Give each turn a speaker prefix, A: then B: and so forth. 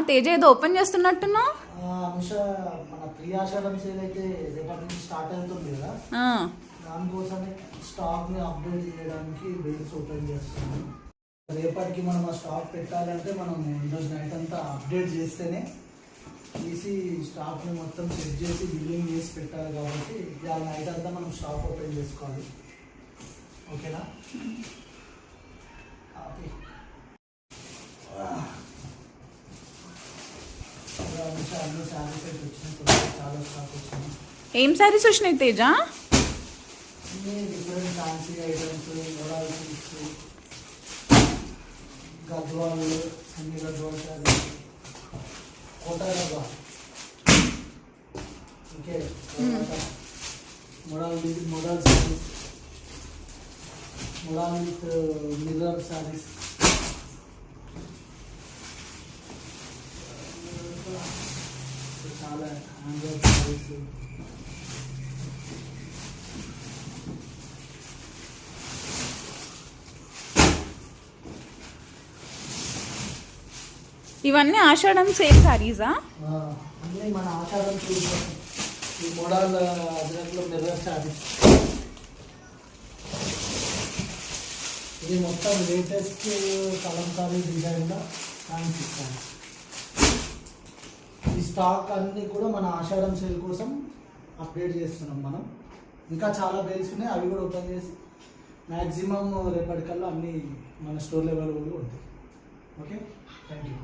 A: తేజ ఏదో ఓపెన్ చేస్తున్నట్టున్నావు.
B: అనుష మన ప్రియాషాఢం సేల్ అయితే రేపటి నుంచి స్టార్ట్ అవుతుంది కదా, దానికోసమే స్టాక్ ని అప్డేట్ చేయడానికి బేస్ ఓపెన్ చేస్తున్నాం. రేపటికి మనం ఆ స్టాక్ పెట్టాలంటే మనం ఈరోజు నైట్ అంతా అప్డేట్ చేస్తేనే తీసి స్టాక్ ని మొత్తం సెట్ చేసి బిల్లింగ్ చేసి పెట్టాలి. కాబట్టి ఇవాళ నైట్ అంతా మనం స్టాక్ ఓపెన్ చేసుకోవాలి. ఓకేనా? అన్ని శారీస్ అయితే వచ్చినాయి, చాలా స్టాక్ వచ్చినాయి.
A: ఏం శారీస్ వచ్చినాయి తేజ?
B: అన్ని different fancy items, model silks, Gadwal, అన్ని Gadwal saris, Kota Gadwal, okay, model saris, model with mirror saris, చాలా హ్యాండ్వర్క్ శారీస్,
A: ఇవన్నీ ఆషాఢం సేల్ శారీసా?
B: అన్నీ మన ఆషాఢం సేల్. ఈ మోడల్ అజరక్లో మిర్రర్ శారీస్, ఇది మొత్తం లేటెస్ట్ కలంకారీ డిజైన్లో ఇస్తాను. ఈ స్టాక్ అన్నీ కూడా మన ఆషాఢం సేల్ కోసం అప్డేట్ చేస్తున్నాం మనం. ఇంకా చాలా బేల్స్ ఉన్నాయి, అవి కూడా ఓపెన్ చేసి మ్యాక్సిమం రేపటికల్లా అన్నీ మన స్టోర్ లెవెల్ ఉంటాయి. Okay, thank you.